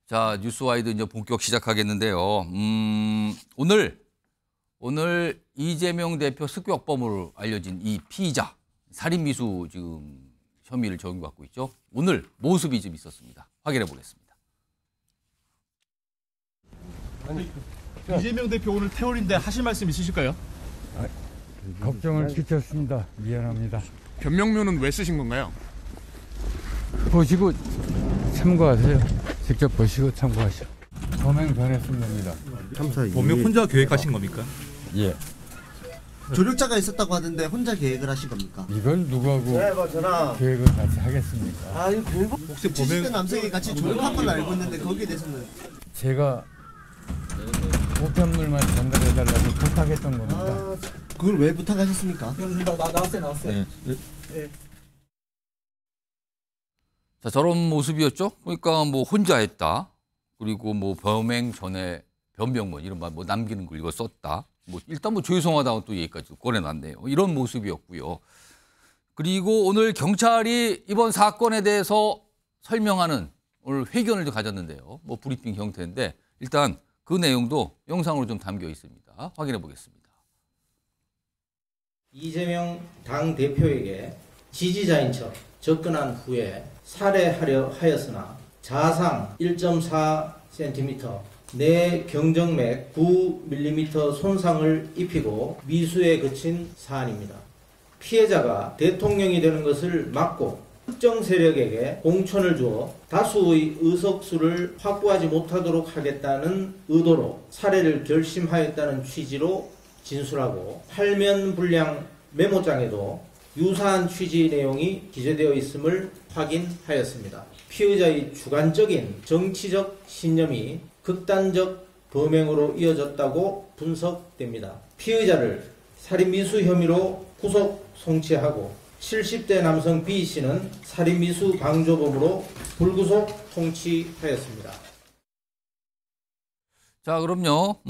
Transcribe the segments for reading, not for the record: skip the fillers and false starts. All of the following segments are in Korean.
자, 뉴스와이드 이제 본격 시작하겠는데요. 오늘 이재명 대표 습격범으로 알려진 이 피의자 살인미수 지금 혐의를 적용받고 있죠. 오늘 모습이 좀 있었습니다. 확인해 보겠습니다. 이재명 대표 오늘 태울인데 하실 말씀 있으실까요? 걱정을 끼쳤습니다. 미안합니다. 변명료는 왜 쓰신 건가요? 보시고 참고하세요. 직접 보시고 참고하시오. 범행 전했은 겁니다. 범행 혼자 계획하신 겁니까? 예. 조력자가 있었다고 하는데 혼자 계획을 하신 겁니까? 이걸 누구하고 계획을 같이 하겠습니까? 이거 계획 혹시 70대 남성이 같이 조력한 걸로 알고 있는데 거기에 대해서는 제가 보편물만 전달해달라고 부탁했던 겁니다. 그걸 왜 부탁하셨습니까? 네. 자, 저런 모습이었죠. 그러니까 뭐 혼자 했다. 그리고 뭐 범행 전에 변명문 이런 말 뭐 남기는 걸 이거 썼다. 뭐 일단 뭐 죄송하다고 또 얘기까지 꺼내놨네요. 이런 모습이었고요. 그리고 오늘 경찰이 이번 사건에 대해서 설명하는 오늘 회견을 가졌는데요. 뭐 브리핑 형태인데 일단 그 내용도 영상으로 좀 담겨 있습니다. 확인해 보겠습니다. 이재명 당대표에게 지지자인 척 접근한 후에 살해하려 하였으나 자상 1.4cm, 내 경정맥 9mm 손상을 입히고 미수에 그친 사안입니다. 피해자가 대통령이 되는 것을 막고 특정 세력에게 공천을 주어 다수의 의석수를 확보하지 못하도록 하겠다는 의도로 살해를 결심하였다는 취지로 진술하고 팔면불량 메모장에도 유사한 취지 내용이 기재되어 있음을 확인하였습니다. 피의자의 주관적인 정치적 신념이 극단적 범행으로 이어졌다고 분석됩니다. 피의자를 살인미수 혐의로 구속 송치하고 70대 남성 B씨는 살인미수 방조범으로 불구속 통치하였습니다. 자, 그럼요.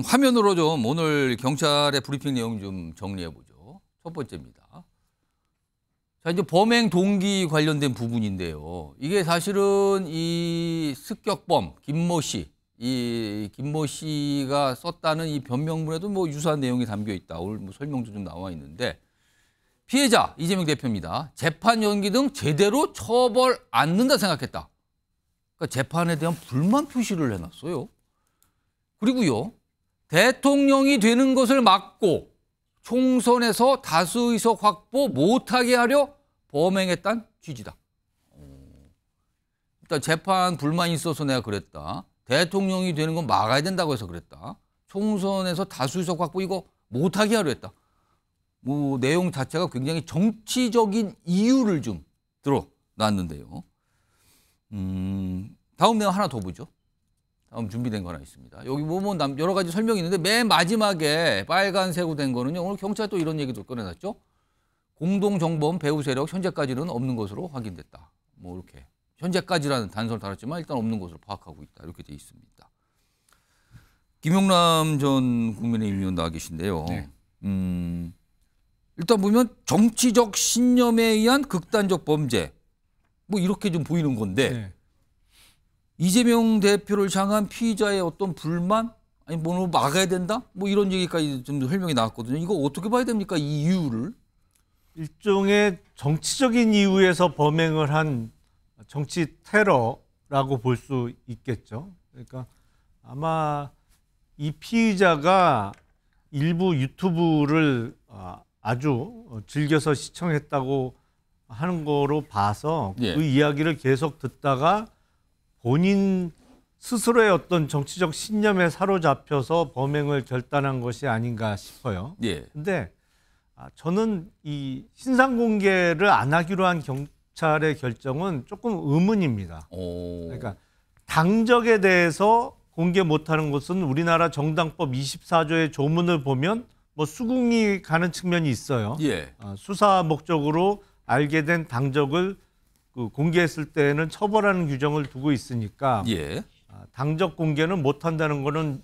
화면으로 좀 오늘 경찰의 브리핑 내용 좀 정리해 보죠. 첫 번째입니다. 자, 이제 범행 동기 관련된 부분인데요. 이게 사실은 이 습격범 김모 씨, 이 김모 씨가 썼다는 이 변명문에도 뭐 유사한 내용이 담겨 있다. 오늘 뭐 설명도 좀 나와 있는데 피해자 이재명 대표입니다. 재판 연기 등 제대로 처벌 않는다 생각했다. 그러니까 재판에 대한 불만 표시를 해놨어요. 그리고요, 대통령이 되는 것을 막고 총선에서 다수의석 확보 못하게 하려 범행했다는 취지다. 일단 재판 불만이 있어서 내가 그랬다. 대통령이 되는 건 막아야 된다고 해서 그랬다. 총선에서 다수의석 확보 이거 못하게 하려 했다. 뭐 내용 자체가 굉장히 정치적인 이유를 좀 드러났는데요. 다음 내용 하나 더 보죠. 다음 준비된 거 하나 있습니다. 여기 뭐 여러 가지 설명이 있는데 맨 마지막에 빨간색으로 된 거는요. 오늘 경찰 또 이런 얘기도 꺼내놨죠. 공동정범 배후 세력 현재까지는 없는 것으로 확인됐다. 뭐 이렇게 현재까지라는 단서를 달았지만 일단 없는 것으로 파악하고 있다. 이렇게 돼 있습니다. 김용남 전 국민의힘 의원 나와 계신데요. 네. 일단 보면 정치적 신념에 의한 극단적 범죄 뭐 이렇게 좀 보이는 건데 네. 이재명 대표를 향한 피의자의 어떤 불만 아니 뭐 막아야 된다 뭐 이런 얘기까지 좀 설명이 나왔거든요. 이거 어떻게 봐야 됩니까? 이 이유를 일종의 정치적인 이유에서 범행을 한 정치 테러라고 볼 수 있겠죠. 그러니까 아마 이 피의자가 일부 유튜브를 아주 즐겨서 시청했다고 하는 거로 봐서 예. 그 이야기를 계속 듣다가 본인 스스로의 어떤 정치적 신념에 사로잡혀서 범행을 결단한 것이 아닌가 싶어요. 예. 근데 저는 이 신상 공개를 안 하기로 한 경찰의 결정은 조금 의문입니다. 그러니까 당적에 대해서 공개 못하는 것은 우리나라 정당법 24조의 조문을 보면 뭐 수긍이 가는 측면이 있어요. 예. 수사 목적으로 알게 된 당적을 공개했을 때는 처벌하는 규정을 두고 있으니까 예. 당적 공개는 못한다는 거는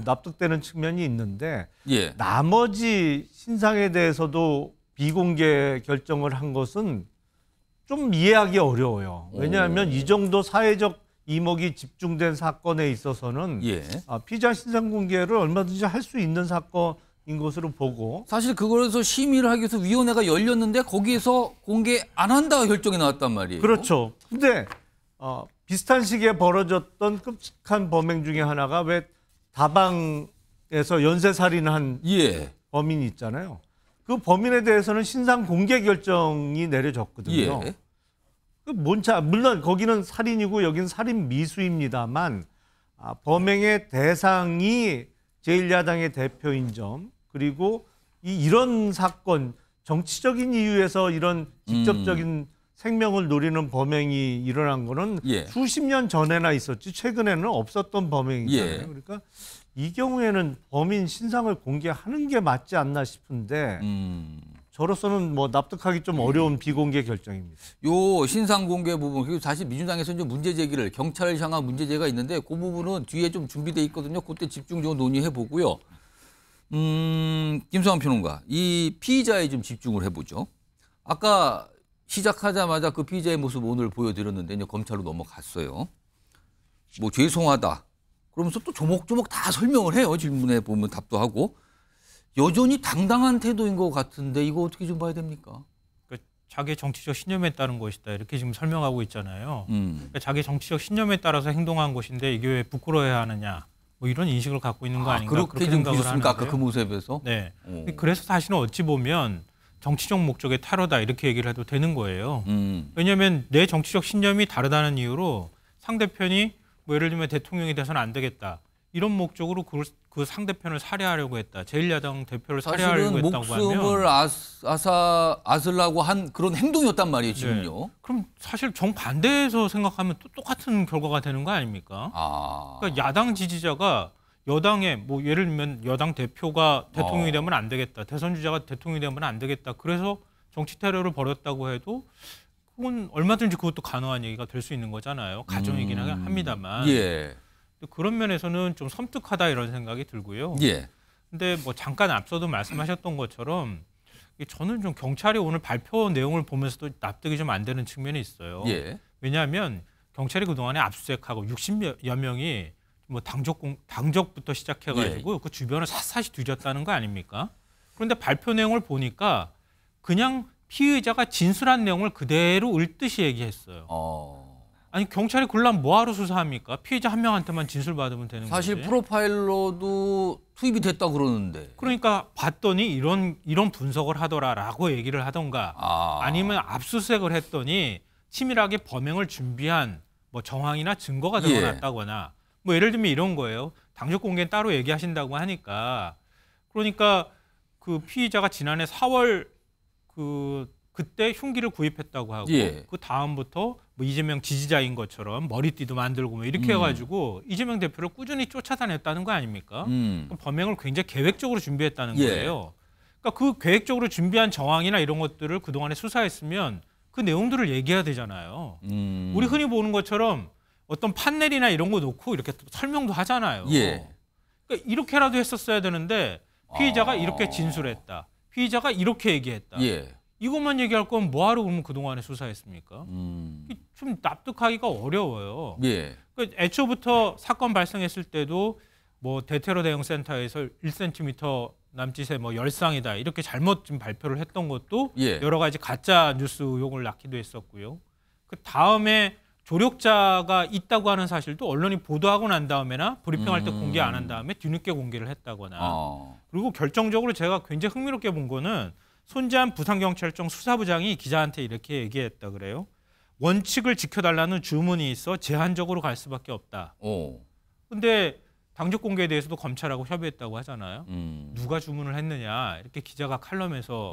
납득되는 측면이 있는데 예. 나머지 신상에 대해서도 비공개 결정을 한 것은 좀 이해하기 어려워요. 왜냐하면 이 정도 사회적 이목이 집중된 사건에 있어서는 예. 피의자 신상 공개를 얼마든지 할 수 있는 사건인 것으로 보고 사실 그거에서 심의를 하기 위해서 위원회가 열렸는데 거기에서 공개 안 한다 결정이 나왔단 말이에요. 그렇죠. 근데 비슷한 시기에 벌어졌던 끔찍한 범행 중에 하나가 왜 다방에서 연쇄살인한 예. 범인이 있잖아요. 그 범인에 대해서는 신상 공개 결정이 내려졌거든요. 예. 물론 거기는 살인이고 여기는 살인 미수입니다만 범행의 대상이 제1야당의 대표인 점 그리고 이런 사건 정치적인 이유에서 이런 직접적인 생명을 노리는 범행이 일어난 거는 예. 수십 년 전에나 있었지 최근에는 없었던 범행이잖아요. 예. 그러니까 이 경우에는 범인 신상을 공개하는 게 맞지 않나 싶은데 저로서는 뭐 납득하기 좀 어려운 비공개 결정입니다. 요 신상 공개 부분 그리고 사실 민주당에서는 좀 문제 제기를 경찰을 향한 문제 제기가 있는데 그 부분은 뒤에 좀 준비돼 있거든요. 그때 집중적으로 논의해 보고요. 김성환 평론가, 이 피의자에 좀 집중을 해보죠. 아까 시작하자마자 그 피의자의 모습 오늘 보여드렸는데 이제 검찰로 넘어갔어요. 뭐 죄송하다. 그러면서 또 조목조목 다 설명을 해요. 질문에 보면 답도 하고. 여전히 당당한 태도인 것 같은데 이거 어떻게 좀 봐야 됩니까? 그러니까 자기 정치적 신념에 따른 것이다 이렇게 지금 설명하고 있잖아요. 그러니까 자기 정치적 신념에 따라서 행동한 것인데 이게 왜 부끄러워야 하느냐 뭐 이런 인식을 갖고 있는 거 아닌가 그렇게 좀 생각을 보셨습니까? 하는데요. 아까 그 모습에서? 네. 그래서 사실은 어찌 보면 정치적 목적의 테러다 이렇게 얘기를 해도 되는 거예요. 왜냐하면 내 정치적 신념이 다르다는 이유로 상대편이 뭐 예를 들면 대통령이 돼서는 안 되겠다. 이런 목적으로 그 상대편을 살해하려고 했다. 제1야당 대표를 살해하려고 사실은 했다고 하면 목숨을 앗으려고 한 그런 행동이었단 말이에요, 지금요. 네. 그럼 사실 정반대에서 생각하면 또 똑같은 결과가 되는 거 아닙니까? 그러니까 야당 지지자가 여당에 뭐 예를 들면 여당 대표가 대통령이 되면 안 되겠다. 대선 주자가 대통령이 되면 안 되겠다. 그래서 정치 테러를 벌였다고 해도 그건 얼마든지 그것도 가능한 얘기가 될 수 있는 거잖아요. 가정이긴 합니다만. 예. 그런 면에서는 좀 섬뜩하다 이런 생각이 들고요. 예. 근데 뭐 잠깐 앞서도 말씀하셨던 것처럼 저는 좀 경찰이 오늘 발표 내용을 보면서도 납득이 좀 안 되는 측면이 있어요. 예. 왜냐하면 경찰이 그동안에 압수수색하고 60여 명이 뭐 당적부터 시작해가지고 그 주변을 샅샅이 뒤졌다는 거 아닙니까? 그런데 발표 내용을 보니까 그냥 피의자가 진술한 내용을 그대로 읊듯이 얘기했어요. 아니 경찰이 그러려면 뭐하러 수사합니까? 피해자 한 명한테만 진술 받으면 되는 거지. 사실 프로파일러도 투입이 됐다 그러는데. 그러니까 봤더니 이런 분석을 하더라라고 얘기를 하던가 아니면 압수수색을 했더니 치밀하게 범행을 준비한 뭐 정황이나 증거가 드러났다거나 뭐 예를 들면 이런 거예요. 당적 공개는 따로 얘기하신다고 하니까 그러니까 그 피의자가 지난해 4월 그때 흉기를 구입했다고 하고 그 다음부터 뭐 이재명 지지자인 것처럼 머리띠도 만들고 뭐 이렇게 해가지고 이재명 대표를 꾸준히 쫓아다녔다는 거 아닙니까? 범행을 굉장히 계획적으로 준비했다는 거예요. 그러니까 그 계획적으로 준비한 정황이나 이런 것들을 그동안에 수사했으면 그 내용들을 얘기해야 되잖아요. 우리 흔히 보는 것처럼 어떤 판넬이나 이런 거 놓고 이렇게 설명도 하잖아요. 그러니까 이렇게라도 했었어야 되는데 피의자가 이렇게 진술했다. 피의자가 이렇게 얘기했다. 이것만 얘기할 거면 뭐하러 그러면 그동안에 수사했습니까? 좀 납득하기가 어려워요. 그러니까 애초부터 사건 발생했을 때도 뭐 대테러 대응 센터에서 1cm 남짓의 뭐 열상이다 이렇게 잘못 좀 발표를 했던 것도 여러 가지 가짜 뉴스 의혹을 낳기도 했었고요. 그 다음에 조력자가 있다고 하는 사실도 언론이 보도하고 난 다음에나 브리핑할 때 공개 안 한 다음에 뒤늦게 공개를 했다거나 그리고 결정적으로 제가 굉장히 흥미롭게 본 거는 손재한 부산경찰청 수사부장이 기자한테 이렇게 얘기했다 그래요. 원칙을 지켜달라는 주문이 있어 제한적으로 갈 수밖에 없다. 근데 당적 공개에 대해서도 검찰하고 협의했다고 하잖아요. 누가 주문을 했느냐 이렇게 기자가 칼럼에서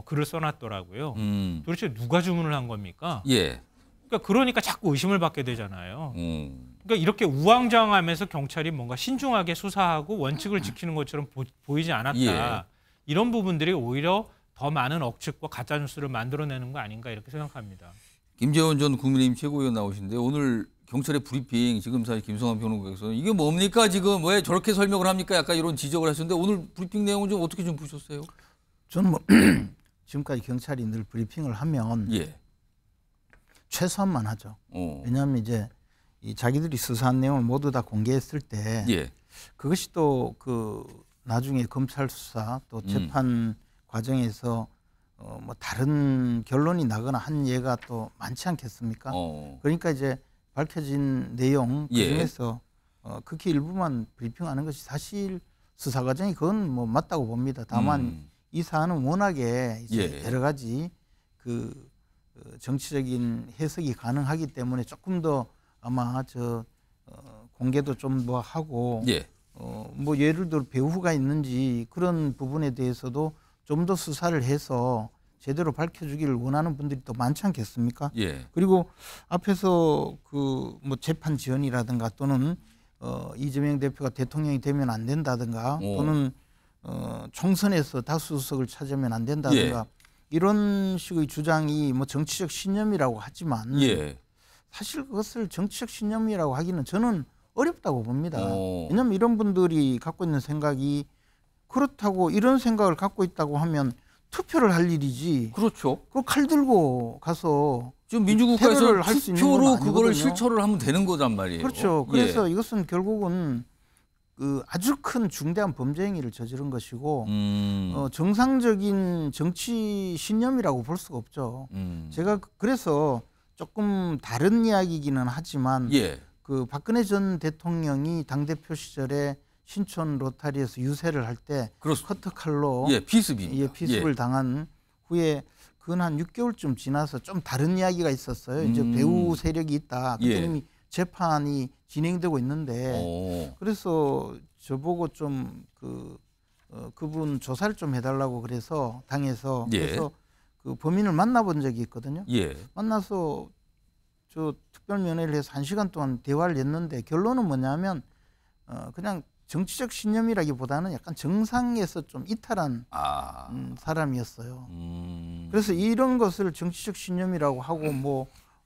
글을 써놨더라고요. 도대체 누가 주문을 한 겁니까? 그러니까 자꾸 의심을 받게 되잖아요. 그러니까 이렇게 우왕좌왕하면서 경찰이 뭔가 신중하게 수사하고 원칙을 지키는 것처럼 보이지 않았다. 이런 부분들이 오히려 더 많은 억측과 가짜뉴스를 만들어내는 거 아닌가 이렇게 생각합니다. 김재원 전 국민의힘 최고위원 나오신데 오늘 경찰의 브리핑 지금 사실 김성환 평론가께서는 이게 뭡니까 지금 왜 저렇게 설명을 합니까? 약간 이런 지적을 하셨는데 오늘 브리핑 내용은 좀 어떻게 좀 보셨어요? 저는 뭐 지금까지 경찰이 늘 브리핑을 하면 최소한만 하죠. 왜냐하면 이제 이 자기들이 수사한 내용을 모두 다 공개했을 때 예. 그것이 또 그 나중에 검찰 수사 또 재판 과정에서 뭐 다른 결론이 나거나 한 예가 또 많지 않겠습니까? 그러니까 이제 밝혀진 내용 예. 그중에서 극히 일부만 브리핑하는 것이 사실 수사 과정이 그건 뭐 맞다고 봅니다. 다만 이 사안은 워낙에 이제 예. 여러 가지 그 정치적인 해석이 가능하기 때문에 조금 더 아마 공개도 좀 더 하고 예. 뭐 예를 들어 배후가 있는지 그런 부분에 대해서도 좀 더 수사를 해서 제대로 밝혀주기를 원하는 분들이 또 많지 않겠습니까? 예. 그리고 앞에서 그 뭐 재판 지연이라든가 또는 이재명 대표가 대통령이 되면 안 된다든가 또는 총선에서 다수석을 차지하면 안 된다든가 이런 식의 주장이 뭐 정치적 신념이라고 하지만 예. 사실 그것을 정치적 신념이라고 하기는 저는 어렵다고 봅니다. 왜냐하면 이런 분들이 갖고 있는 생각이 그렇다고 이런 생각을 갖고 있다고 하면 투표를 할 일이지. 그렇죠. 그 칼 들고 가서 지금 민주국가에서 할수 있는 건 투표로 아니거든요. 그거를 실천을 하면 되는 거란 말이에요. 그렇죠. 예. 그래서 이것은 결국은 그 아주 큰 중대한 범죄 행위를 저지른 것이고 정상적인 정치 신념이라고 볼 수가 없죠. 제가 그래서 조금 다른 이야기이기는 하지만 예. 그 박근혜 전 대통령이 당대표 시절에 신촌 로타리에서 유세를 할 때 커터칼로 피습입니다. 피습을 당한 후에 그건 한 6개월쯤 지나서 좀 다른 이야기가 있었어요. 이제 배후 세력이 있다. 그때 이미 재판이 진행되고 있는데 그래서 저보고 좀 그분 조사를 좀 해달라고 그래서 당에서 그래서 그 범인을 만나본 적이 있거든요. 만나서 저 특별면회를 해서 1시간 동안 대화를 했는데 결론은 뭐냐면 그냥 정치적 신념이라기보다는 약간 정상에서 좀 이탈한 사람이었어요. 그래서 이런 것을 정치적 신념이라고 하고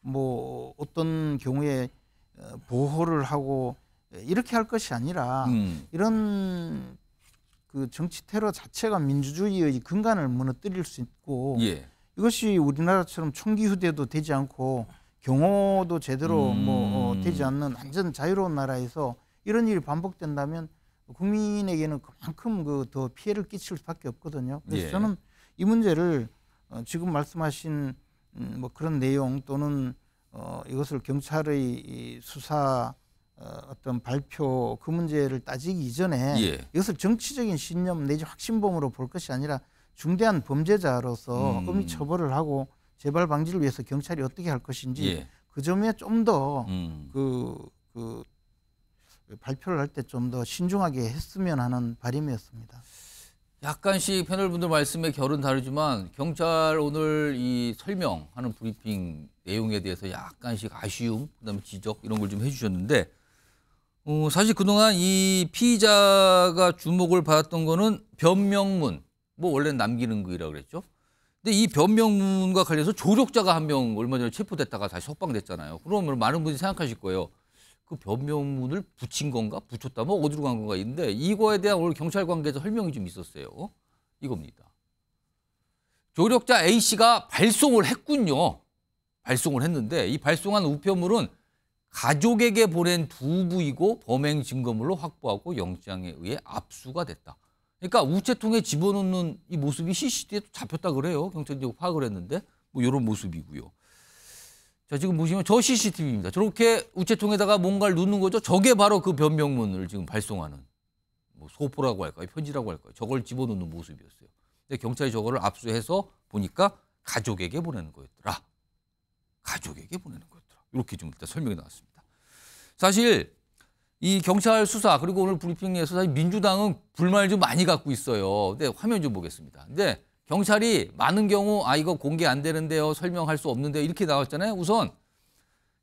뭐 어떤 경우에 보호를 하고 이렇게 할 것이 아니라 이런 그 정치 테러 자체가 민주주의의 근간을 무너뜨릴 수 있고 이것이 우리나라처럼 총기 휴대도 되지 않고 경호도 제대로 되지 않는 완전 자유로운 나라에서 이런 일이 반복된다면 국민에게는 그만큼 더 피해를 끼칠 수밖에 없거든요. 그래서 저는 이 문제를 지금 말씀하신 뭐 그런 내용 또는 이것을 경찰의 이 수사 어떤 발표 그 문제를 따지기 이전에 이것을 정치적인 신념 내지 확신범으로 볼 것이 아니라 중대한 범죄자로서 엄히 처벌을 하고 재발 방지를 위해서 경찰이 어떻게 할 것인지 그 점에 좀 더 그 발표를 할 때 좀 더 신중하게 했으면 하는 바람이었습니다. 약간씩 패널분들 말씀의 결은 다르지만 경찰 오늘 이 설명하는 브리핑 내용에 대해서 약간씩 아쉬움, 그다음에 지적 이런 걸 좀 해주셨는데 사실 그동안 이 피의자가 주목을 받았던 거는 변명문, 뭐 원래는 남기는 거라고 그랬죠. 근데 이 변명문과 관련해서 조력자가 한 명 얼마 전에 체포됐다가 다시 석방됐잖아요. 그러면 많은 분들이 생각하실 거예요. 그 변명문을 붙인 건가? 붙였다? 뭐 어디로 간 건가? 있는데 이거에 대한 오늘 경찰 관계자 설명이 좀 있었어요. 이겁니다. 조력자 A씨가 발송을 했군요. 발송을 했는데 이 발송한 우편물은 가족에게 보낸 두부이고 범행 증거물로 확보하고 영장에 의해 압수가 됐다. 그러니까 우체통에 집어넣는 이 모습이 CCTV에 잡혔다 그래요. 경찰이 파악을 했는데 뭐 이런 모습이고요. 자, 지금 보시면 저 CCTV입니다. 저렇게 우체통에다가 뭔가를 넣는 거죠. 저게 바로 그 변명문을 지금 발송하는 뭐 소포라고 할까요? 편지라고 할까요? 저걸 집어넣는 모습이었어요. 근데 경찰이 저거를 압수해서 보니까 가족에게 보내는 거였더라. 가족에게 보내는 거였더라. 이렇게 좀 일단 설명이 나왔습니다. 사실 이 경찰 수사 그리고 오늘 브리핑에서 사실 민주당은 불만을 좀 많이 갖고 있어요. 근데 화면 좀 보겠습니다. 근데 경찰이 많은 경우 이거 공개 안 되는데요. 설명할 수 없는데요. 이렇게 나왔잖아요. 우선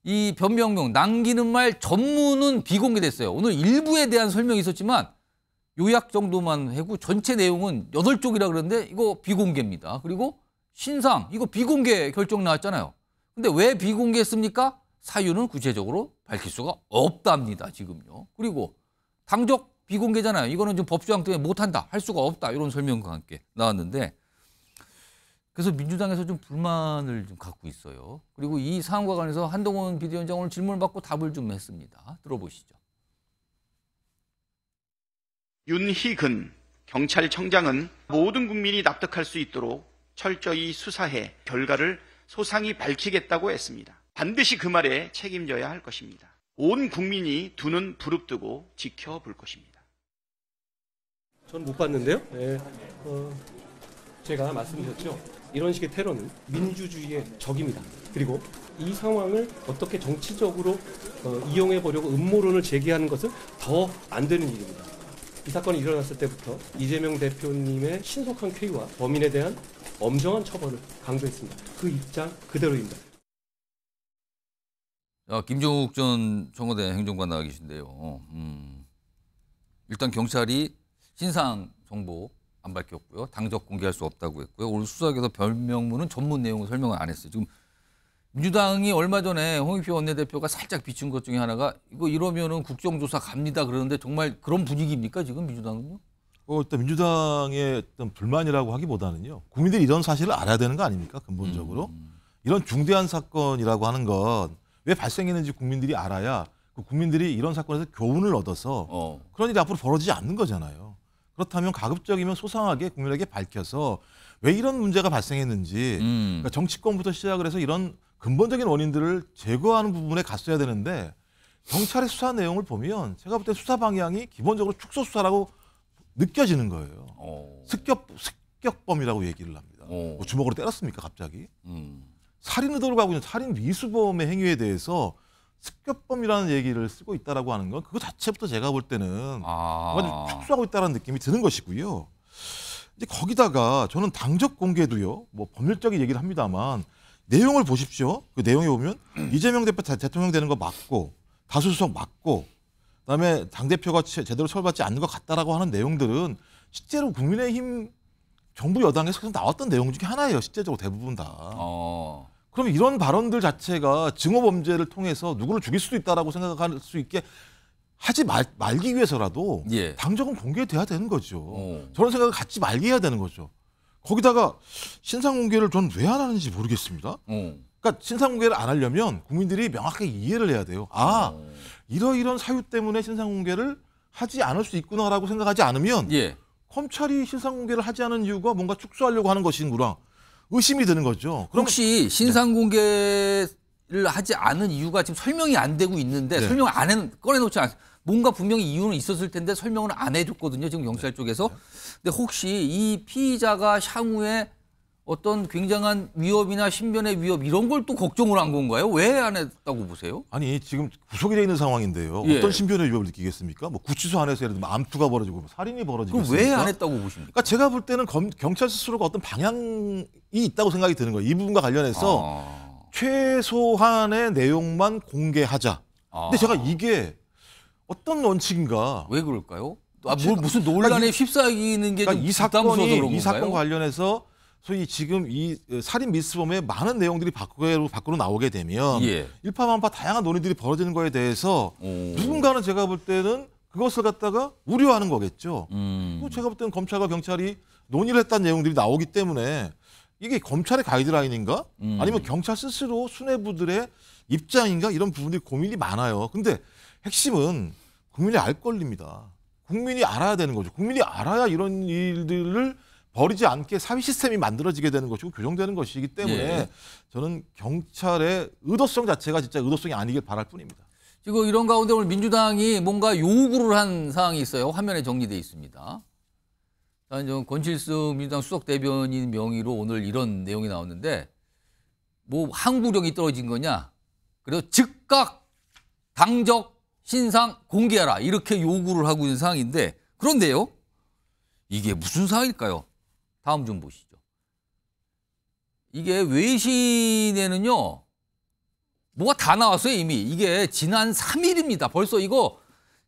이 변명문 남기는 말 전문은 비공개됐어요. 오늘 일부에 대한 설명이 있었지만 요약 정도만 하고 전체 내용은 8쪽이라 그러는데 이거 비공개입니다. 그리고 신상 이거 비공개 결정 나왔잖아요. 근데 왜 비공개했습니까? 사유는 구체적으로 밝힐 수가 없답니다. 지금요. 그리고 당적 비공개잖아요. 이거는 좀 법조항 때문에 못한다. 할 수가 없다. 이런 설명과 함께 나왔는데 그래서 민주당에서 좀 불만을 좀 갖고 있어요. 그리고 이 사안과 관해서 한동훈 비대위원장 오늘 질문을 받고 답을 좀 했습니다. 들어보시죠. 윤희근 경찰청장은 모든 국민이 납득할 수 있도록 철저히 수사해 결과를 소상히 밝히겠다고 했습니다. 반드시 그 말에 책임져야 할 것입니다. 온 국민이 두 눈 부릅뜨고 지켜볼 것입니다. 전 못 봤는데요. 네. 제가 말씀드렸죠. 이런 식의 테러는 민주주의의 적입니다. 그리고 이 상황을 어떻게 정치적으로 이용해 보려고 음모론을 제기하는 것은 더 안 되는 일입니다. 이 사건이 일어났을 때부터 이재명 대표님의 신속한 쾌유와 범인에 대한 엄정한 처벌을 강조했습니다. 그 입장 그대로입니다. 김종욱 전 청와대 행정관 나와 계신데요. 일단 경찰이 신상 정보 안 밝혔고요. 당적 공개할 수 없다고 했고요. 오늘 수사에서 별명문은 전문 내용을 설명을 안 했어요. 지금 민주당이 얼마 전에 홍익표 원내대표가 살짝 비춘 것 중에 하나가 이거 이러면은 국정조사 갑니다 그러는데 정말 그런 분위기입니까 지금 민주당은요? 일단 민주당의 어떤 불만이라고 하기보다는요. 국민들이 이런 사실을 알아야 되는 거 아닙니까? 근본적으로. 이런 중대한 사건이라고 하는 건 왜 발생했는지 국민들이 알아야 그 국민들이 이런 사건에서 교훈을 얻어서 그런 일이 앞으로 벌어지지 않는 거잖아요. 그렇다면 가급적이면 소상하게 국민에게 밝혀서 왜 이런 문제가 발생했는지 그러니까 정치권부터 시작을 해서 이런 근본적인 원인들을 제거하는 부분에 갔어야 되는데 경찰의 수사 내용을 보면 제가 볼 때 수사 방향이 기본적으로 축소 수사라고 느껴지는 거예요. 습격범이라고 얘기를 합니다. 뭐 주먹으로 때렸습니까 갑자기? 살인 의도로 가고 있는 살인 미수범의 행위에 대해서 습격범이라는 얘기를 쓰고 있다라고 하는 건 그거 자체부터 제가 볼 때는 뭔가 좀 축소하고 있다는 느낌이 드는 것이고요. 이제 거기다가 저는 당적 공개도요. 뭐 법률적인 얘기를 합니다만 내용을 보십시오. 그 내용에 보면 이재명 대표 대통령 되는 거 맞고 다수수석 맞고 그다음에 당대표가 제대로 처벌받지 않는 것 같다라고 하는 내용들은 실제로 국민의힘 정부 여당에서 나왔던 내용 중에 하나예요. 실제적으로 대부분 다. 그럼 이런 발언들 자체가 증오 범죄를 통해서 누구를 죽일 수도 있다라고 생각할 수 있게 하지 말기 위해서라도 당적은 공개돼야 되는 거죠. 저런 생각을 갖지 말게 해야 되는 거죠. 거기다가 신상 공개를 전 왜 안 하는지 모르겠습니다. 그러니까 신상 공개를 안 하려면 국민들이 명확하게 이해를 해야 돼요. 이러이런 사유 때문에 신상 공개를 하지 않을 수 있구나라고 생각하지 않으면 검찰이 신상 공개를 하지 않은 이유가 뭔가 축소하려고 하는 것이구나. 의심이 드는 거죠. 그럼 혹시 신상 공개를 하지 않은 이유가 지금 설명이 안 되고 있는데 설명을 꺼내놓지 않았어요. 뭔가 분명히 이유는 있었을 텐데 설명을 안 해줬거든요. 지금 경찰 쪽에서. 근데 혹시 이 피의자가 향후에 어떤 굉장한 위협이나 신변의 위협 이런 걸 또 걱정을 한 건가요? 왜 안 했다고 보세요? 아니 지금 구속이 돼 있는 상황인데요. 어떤 신변의 위협을 느끼겠습니까? 뭐 구치소 안에서 예를 들면 암투가 벌어지고 살인이 벌어지겠습니까? 그럼 왜 안 했다고 보십니까? 그러니까 제가 볼 때는 경찰 스스로가 어떤 방향이 있다고 생각이 드는 거예요. 이 부분과 관련해서 최소한의 내용만 공개하자. 근데 제가 이게 어떤 원칙인가? 왜 그럴까요? 무슨 논란에 휩싸이는 게 좀 부담스러워서 그런 건가요? 이 사건 관련해서 소위 지금 이 살인 미수범의 많은 내용들이 밖으로 나오게 되면 일파만파 다양한 논의들이 벌어지는 거에 대해서 누군가는 제가 볼 때는 그것을 갖다가 우려하는 거겠죠. 제가 볼 때는 검찰과 경찰이 논의를 했다는 내용들이 나오기 때문에 이게 검찰의 가이드라인인가? 아니면 경찰 스스로 수뇌부들의 입장인가? 이런 부분들이 고민이 많아요. 근데 핵심은 국민이 알 권리입니다. 국민이 알아야 되는 거죠. 국민이 알아야 이런 일들을 버리지 않게 사회 시스템이 만들어지게 되는 것이고 교정되는 것이기 때문에 저는 경찰의 의도성 자체가 진짜 의도성이 아니길 바랄 뿐입니다. 지금 이런 가운데 오늘 민주당이 뭔가 요구를 한 사항이 있어요. 화면에 정리되어 있습니다. 권칠승 민주당 수석 대변인 명의로 오늘 이런 내용이 나왔는데 뭐 항구력이 떨어진 거냐. 그래서 즉각 당적 신상 공개하라 이렇게 요구를 하고 있는 상황인데 그런데요. 이게 무슨 사항일까요? 다음 좀 보시죠. 이게 외신에는요. 뭐가 다 나왔어요 이미. 이게 지난 3일입니다. 벌써 이거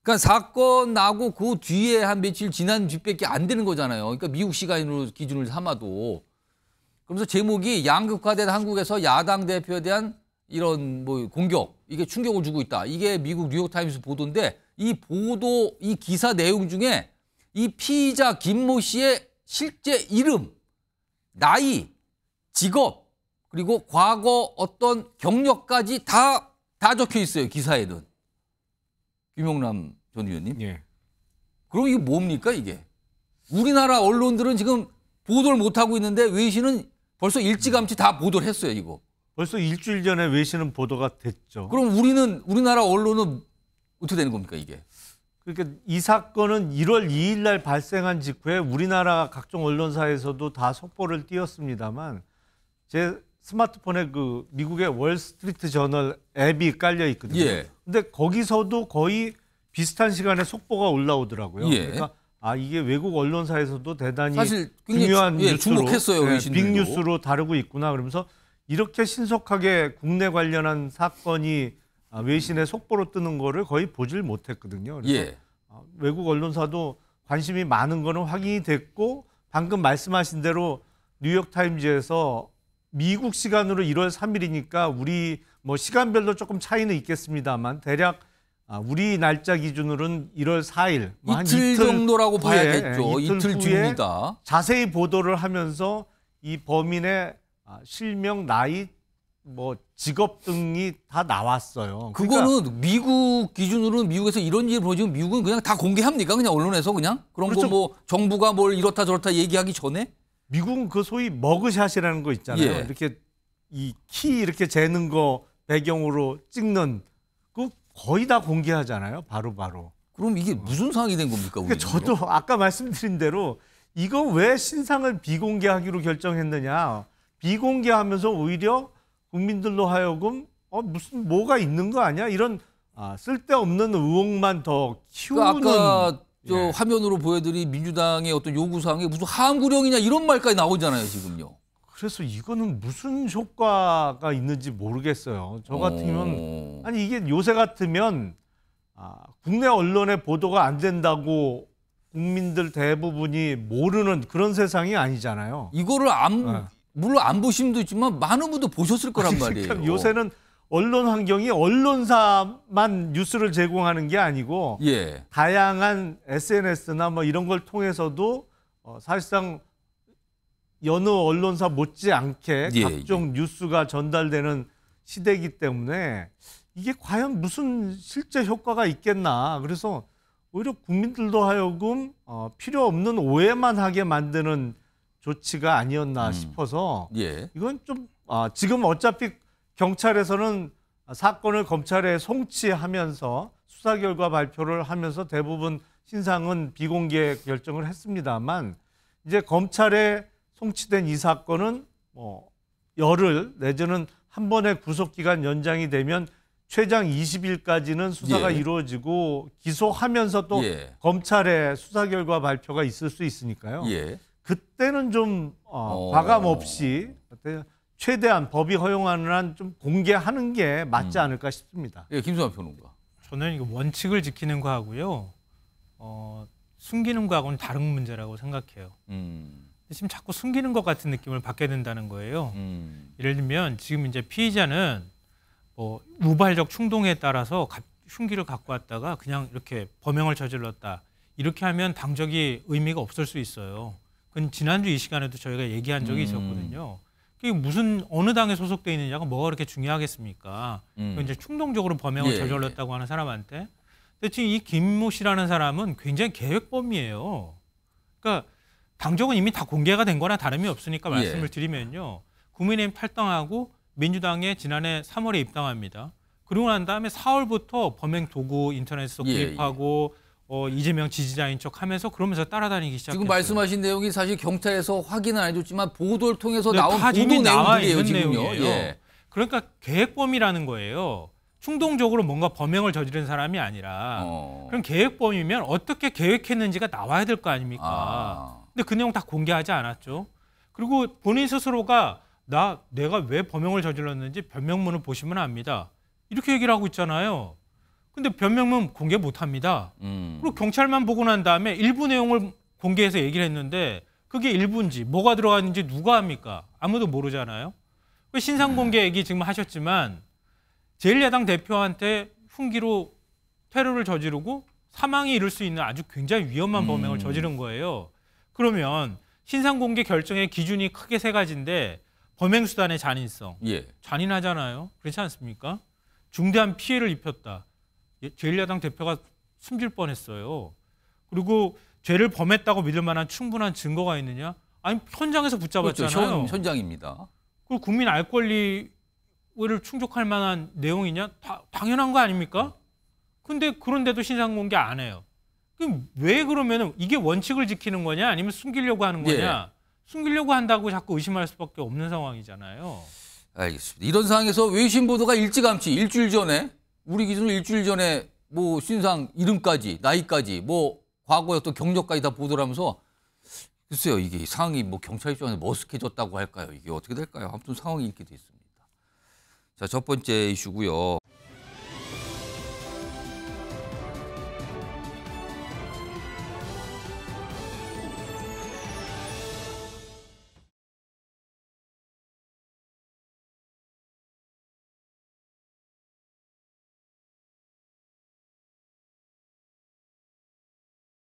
그러니까 사건 나고 그 뒤에 한 며칠 지난 뒤밖에 안 되는 거잖아요. 그러니까 미국 시간으로 기준을 삼아도. 그러면서 제목이 양극화된 한국에서 야당 대표에 대한 이런 뭐 공격 이게 충격을 주고 있다. 이게 미국 뉴욕타임스 보도인데 이 보도 이 기사 내용 중에 이 피의자 김모 씨의 실제 이름, 나이, 직업 그리고 과거 어떤 경력까지 다 적혀 있어요. 기사에는. 김용남 전 의원님. 예. 그럼 이게 뭡니까 이게? 우리나라 언론들은 지금 보도를 못하고 있는데 외신은 벌써 일찌감치 다 보도를 했어요. 이거. 벌써 일주일 전에 외신은 보도가 됐죠. 그럼 우리나라 언론은 어떻게 되는 겁니까 이게? 그러니까 이 사건은 1월 2일 날 발생한 직후에 우리나라 각종 언론사에서도 다 속보를 띄웠습니다만 제 스마트폰에 그 미국의 월스트리트 저널 앱이 깔려 있거든요. 예. 근데 거기서도 거의 비슷한 시간에 속보가 올라오더라고요. 예. 그러니까 이게 외국 언론사에서도 대단히 사실 중요한 뉴스로, 주목했어요. 외신들도. 빅뉴스로 다루고 있구나. 그러면서 이렇게 신속하게 국내 관련한 사건이 외신에 속보로 뜨는 거를 거의 보질 못했거든요. 그래서 예. 외국 언론사도 관심이 많은 거는 확인이 됐고 방금 말씀하신 대로 뉴욕타임즈에서 미국 시간으로 1월 3일이니까 우리 뭐 시간별로 조금 차이는 있겠습니다만 대략 우리 날짜 기준으로는 1월 4일 한 이틀 정도라고 봐야겠죠. 이틀 후에 뒤입니다. 자세히 보도를 하면서 이 범인의 실명, 나이, 뭐 직업 등이 다 나왔어요. 그거는 그러니까 미국 기준으로는 미국에서 이런 일을 보여주면 미국은 그냥 다 공개합니까? 그냥 언론에서 그냥? 그런 그렇죠. 거 뭐 정부가 뭘 이렇다 저렇다 얘기하기 전에? 미국은 그 소위 머그샷이라는 거 있잖아요. 예. 이렇게 이 키 이렇게 재는 거 배경으로 찍는 그 거의 다 공개하잖아요. 바로. 그럼 이게 무슨 상황이 된 겁니까? 그러니까 저도 아까 말씀드린 대로 이거 왜 신상을 비공개하기로 결정했느냐. 비공개하면서 오히려 국민들로 하여금 무슨 뭐가 있는 거 아니야? 이런 쓸데없는 의혹만 더 키우는. 아까 저 화면으로 보여드린 민주당의 어떤 요구사항에 무슨 함구령이냐 이런 말까지 나오잖아요, 지금요. 그래서 이거는 무슨 효과가 있는지 모르겠어요. 저 같으면 아니 이게 요새 같으면 국내 언론에 보도가 안 된다고 국민들 대부분이 모르는 그런 세상이 아니잖아요. 이거를 물론 안 보신 분도 있지만 많은 분도 보셨을 거란 말이에요. 그러니까 요새는 언론 환경이 언론사만 뉴스를 제공하는 게 아니고 예. 다양한 SNS나 뭐 이런 걸 통해서도 사실상 여느 언론사 못지않게 각종 뉴스가 전달되는 시대이기 때문에 이게 과연 무슨 실제 효과가 있겠나. 그래서 오히려 국민들도 하여금 필요 없는 오해만 하게 만드는 조치가 아니었나 싶어서 이건 좀 지금 어차피 경찰에서는 사건을 검찰에 송치하면서 수사 결과 발표를 하면서 대부분 신상은 비공개 결정을 했습니다만 이제 검찰에 송치된 이 사건은 열흘 내지는 한 번의 구속기간 연장이 되면 최장 20일까지는 수사가 이루어지고 기소하면서 또 검찰의 수사 결과 발표가 있을 수 있으니까요. 그때는 좀 과감 없이 최대한 법이 허용하는 한 좀 공개하는 게 맞지 않을까 싶습니다. 예, 김수환 평론가. 저는 이거 원칙을 지키는 거하고요, 숨기는 거하고는 다른 문제라고 생각해요. 지금 자꾸 숨기는 것 같은 느낌을 받게 된다는 거예요. 예를 들면 지금 이제 피의자는 우발적 충동에 따라서 흉기를 갖고 왔다가 그냥 이렇게 범행을 저질렀다. 이렇게 하면 당적이 의미가 없을 수 있어요. 그건 지난주 이 시간에도 저희가 얘기한 적이 있었거든요. 그게 무슨 어느 당에 소속돼 있느냐가 뭐가 그렇게 중요하겠습니까? 이제 충동적으로 범행을 저질렀다고 하는 사람한테. 근데 지금 이 김모 씨라는 사람은 굉장히 계획범이에요. 그러니까 당적은 이미 다 공개가 된 거나 다름이 없으니까 말씀을 드리면요. 국민의힘 탈당하고 민주당에 지난해 3월에 입당합니다. 그러고 난 다음에 4월부터 범행 도구 인터넷에서 구입하고 이재명 지지자인 척 하면서 그러면서 따라다니기 시작했어요. 지금 말씀하신 내용이 사실 경찰에서 확인은 안 해줬지만 보도를 통해서 나온 보도 내용들이에요. 지금요. 그러니까 계획범이라는 거예요. 충동적으로 뭔가 범행을 저지른 사람이 아니라 그럼 계획범이면 어떻게 계획했는지가 나와야 될 거 아닙니까? 근데 그 내용 다 공개하지 않았죠. 그리고 본인 스스로가 내가 왜 범행을 저질렀는지 변명문을 보시면 압니다. 이렇게 얘기를 하고 있잖아요. 근데 변명문 공개 못합니다. 그리고 경찰만 보고 난 다음에 일부 내용을 공개해서 얘기를 했는데 그게 일부인지 뭐가 들어갔는지 누가 합니까? 아무도 모르잖아요. 신상공개 얘기 지금 하셨지만 제1야당 대표한테 흉기로 테러를 저지르고 사망에 이를 수 있는 아주 굉장히 위험한 범행을 저지른 거예요. 그러면 신상공개 결정의 기준이 크게 세 가지인데 범행 수단의 잔인성. 예. 잔인하잖아요. 그렇지 않습니까? 중대한 피해를 입혔다. 제1야당 대표가 숨질 뻔했어요. 그리고 죄를 범했다고 믿을 만한 충분한 증거가 있느냐? 아니 현장에서 붙잡았잖아요. 그렇죠. 현장입니다. 그리고 국민 알 권리를 충족할 만한 내용이냐? 당연한 거 아닙니까? 근데 그런데도 신상공개 안 해요. 그럼 왜 그러면은 이게 원칙을 지키는 거냐? 아니면 숨기려고 하는 거냐? 숨기려고 한다고 자꾸 의심할 수밖에 없는 상황이잖아요. 알겠습니다. 이런 상황에서 외신 보도가 일찌감치 일주일 전에 우리 기준으로 일주일 전에 뭐 신상 이름까지 나이까지 뭐 과거의 또 경력까지 다 보도를 하면서 글쎄요 이게 상황이 뭐 경찰 입장에서 머쓱해졌다고 할까요? 이게 어떻게 될까요? 아무튼 상황이 이렇게 됐습니다. 자, 첫 번째 이슈고요.